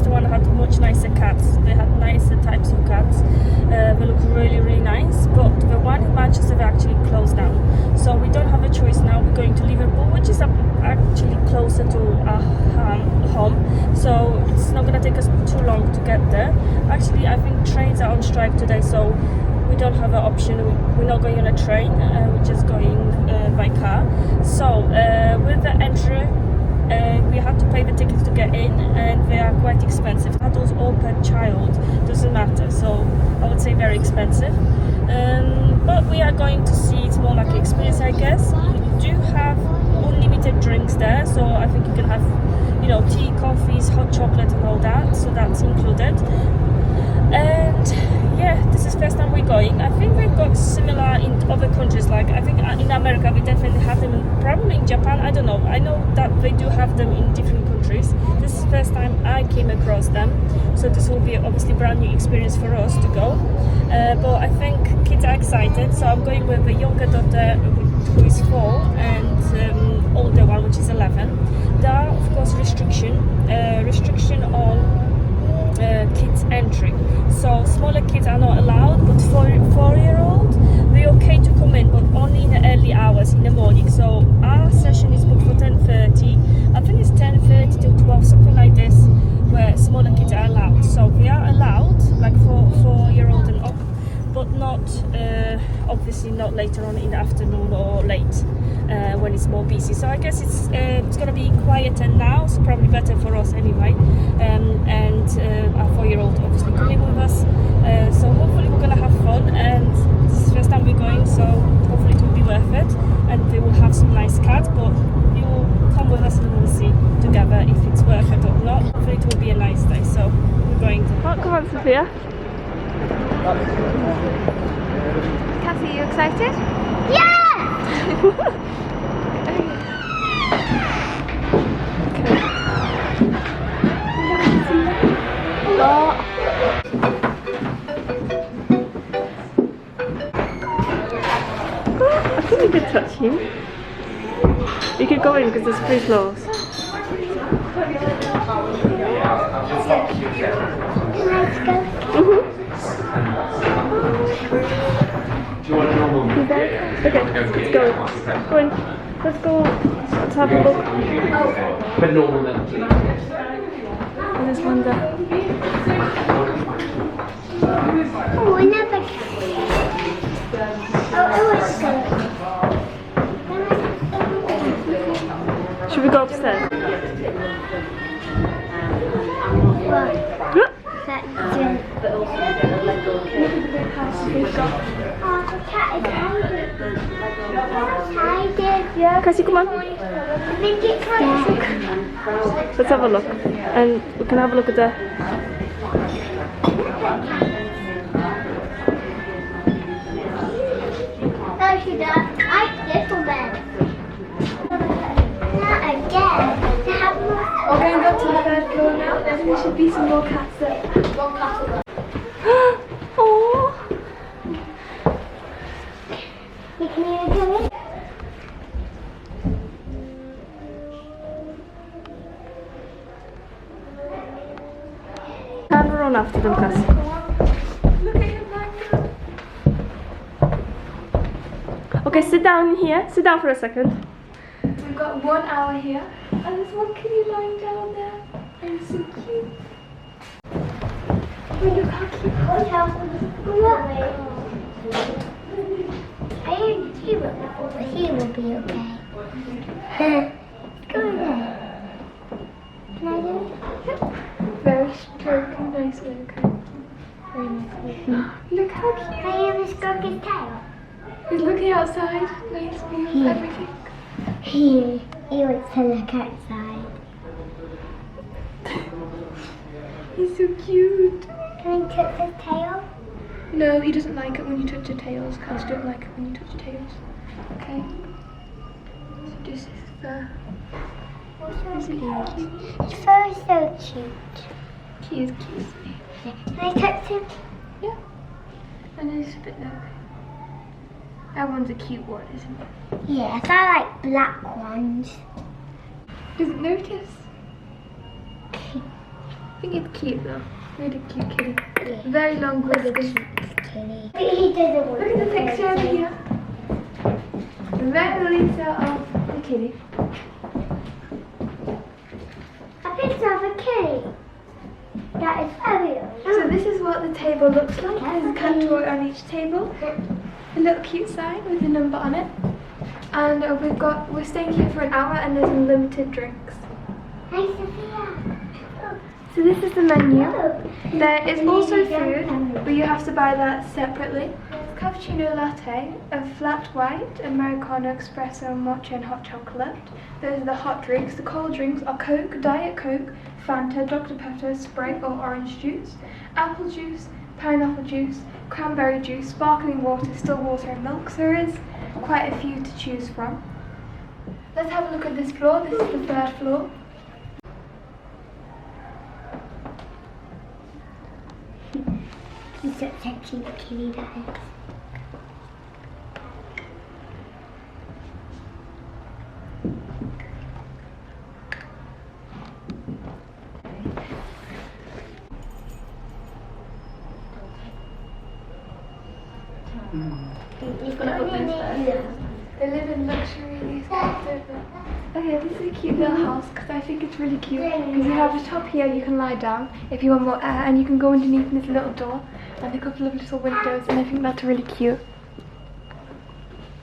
restaurant had much nicer cats. They had nicer types of cats. They look really, really nice. But the one in Manchester, they actually closed down. So we don't have a choice now. We're going to Liverpool, which is actually closer to our home. So it's not going to take us too long to get there. Actually, I think trains are on strike today, so we don't have an option. We're not going on a train. We're just going by car. So with the entry, we have to pay the tickets to get in, and they are quite expensive. Adults or per child, doesn't matter. So I would say very expensive. But we are going to see, it's more like an experience, I guess. You do have unlimited drinks there, so I think you can have, you know, tea, coffees, hot chocolate and all that, so that's included. And yeah, this is first time we're going. I think we've got similar in other countries, like I think in America we definitely have them, probably in Japan, I don't know. I know that they do have them in different countries. This is the first time I came across them, so this will be obviously a brand new experience for us to go. But I think kids are excited, so I'm going with a younger daughter who is 4 and older one which is 11. There are of course restriction on kids entry, so smaller kids are not allowed, but 4-year-old they're okay to come in, but only in the early hours in the morning. So our session is booked for 10:30. I think it's 10:30 till 12, something like this, where smaller kids are allowed. So we are allowed like 4-year-old and up, but not obviously not later on in the afternoon or late when it's more busy. So I guess it's going to be quieter now, so probably better for us anyway. And our 4-year-old obviously coming with us, so hopefully we're going to have fun, and this is the first time we're going, so hopefully it will be worth it, and we will have some nice cats. But you will come with us and we'll see together if it's worth it or not. Hopefully it will be a nice day, so we're going to... Oh, come on Sophia. Cassie, are you excited? Yeah! I think we could touch him. You could go in because there's 3 floors. Do you want a normal? Okay, let's go. Go in. Let's go. Let's have a look. But normal then. And there's one there. Oh, another cat. Oh, it was good. Should we go upstairs? Cassie, come on. I think it's right. Let's have a look. And we can have a look at that. No, she does. I little bed. Not again. We're going to go to the 3rd floor now, and there should be some more cats there. Oh. You can even do it. And run after them, Cassie. Look at him like that. Okay, sit down here. Sit down for a second. We've got 1 hour here, and there's one kitty lying down there. And it's so cute. Oh, look how cute. He will be okay. Go there. Can I do it? Very stroke and nicely, okay. Very nicely. Look how cute. Can you even stroke his tail? He's looking outside. Nice view of everything. He wants to look outside. He's so cute. Can I touch his tail? No, he doesn't like it when you touch your tails. Cats don't like it when you touch your tails. Okay. So this is the... Isn't he cute? His fur is so cute. He is cute. Can I touch him? Yeah. And there's a bit there. That one's a cute one, isn't it? Yes, I like black ones. Doesn't notice. think it's cute though. Really cute kitty. Very long whiskers. Kitty. He doesn't want Look at the picture over here. Very Lisa of the kitty. a picture of a kitty. That is very So this is what the table looks like. There's a cat toy on each table. A little cute sign with a number on it. And we're staying here for an hour and there's unlimited drinks. Hi, Sophia. So this is the menu. There is also food, but you have to buy that separately. There's cappuccino latte, a flat white, Americano, espresso, mocha and hot chocolate. Those are the hot drinks. The cold drinks are Coke, Diet Coke, Fanta, Dr. Pepper, Sprite or orange juice, apple juice, pineapple juice, cranberry juice, sparkling water, still water and milk. So there is quite a few to choose from. Let's have a look at this floor. This is the third floor. He's such a cute kitty, that is. Just gonna open this. They live in luxury, these guys, don't they? Okay, this is a cute little house because I think it's really cute. Because you have a top here, you can lie down if you want more air, and you can go underneath this little door and a couple of little windows, and I think that's really cute.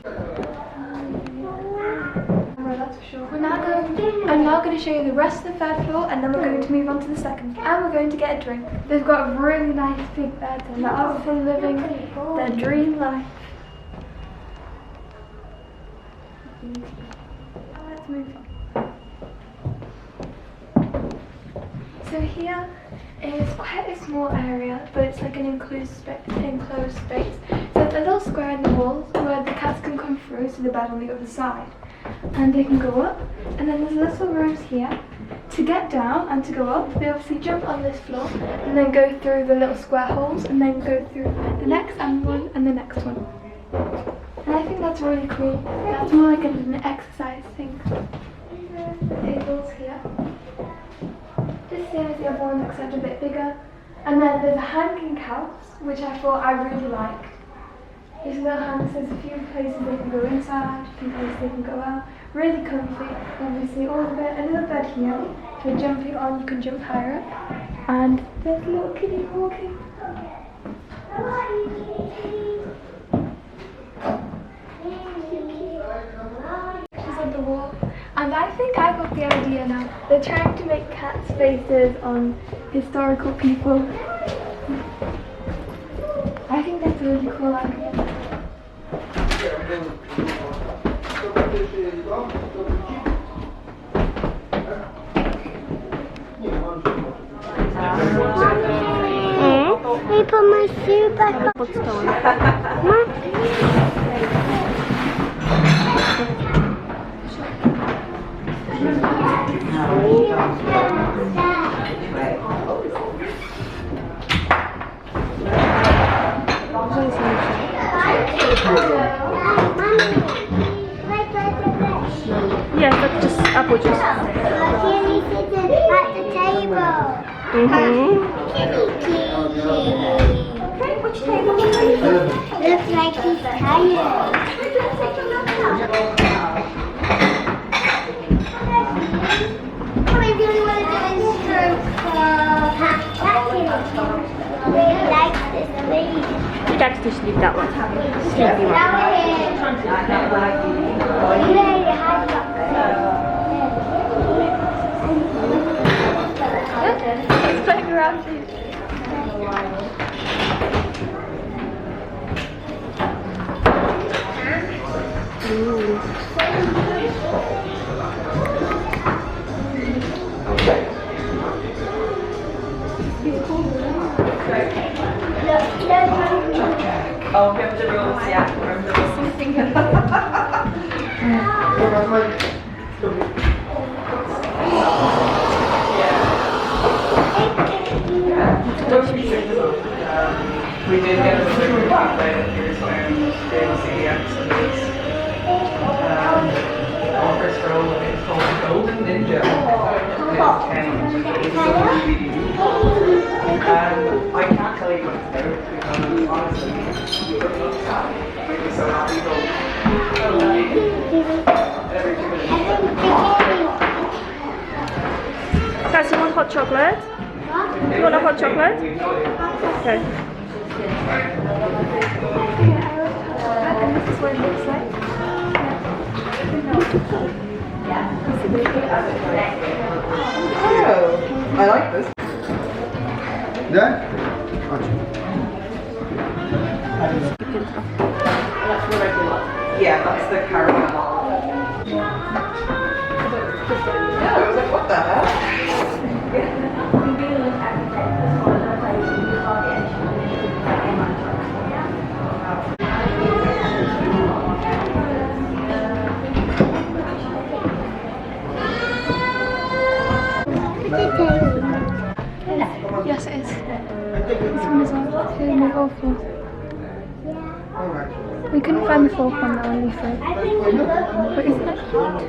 That's for sure. I'm now going to show you the rest of the third floor, and then we're going to move on to the second. And we're going to get a drink. They've got a really nice big bed, and they're obviously living their dream life. Let's move on. So here is quite a small area, but it's like an enclosed space. So there's a little square in the walls where the cats can come through to the bed on the other side. And they can go up, and then there's little rooms here. To get down and to go up, they obviously jump on this floor and then go through the little square holes and then go through the next one and the next one. And I think that's really cool. That's more like an exercise thing. Tables here. This here is the other one, except a bit bigger. And then there's a hanging couch, which I thought I really liked. These little hangs, there's a few places they can go inside, a few places they can go out. Really comfy, obviously all of it. A little bed here, for jumping on, you can jump higher up. And there's a little kitty walking. She's on the wall. And I think I got the idea now. They're trying to make cats' faces on historical people. I think that's a really cool idea. Let me put my shoe back on. Yeah, that's just apple juice. Kitty sitting at the table. Okay, which table are you on? Looks like he's tired. What I really want to do is stroke really likes this leaf. He likes to sleep that one. Sleepy one. He's playing around too. Oh, remember the rules, yeah. Remember the rules. We did get a delivery later here, so I'm going to see the episodes. offer stroll and it's called Golden Ninja. It's I can't tell you what it's about because honestly, it looks sad. So happy go. Every 2 minutes. Guys, you want hot chocolate? You want a hot chocolate? Okay. And this is what it looks like. Oh, I like this. Да? That's the regular. Yeah, that's the caramel. Yeah, I was like, what the heck? Yes, it is. This one is on the awful. We couldn't find the fourth one that only three. But isn't that cute?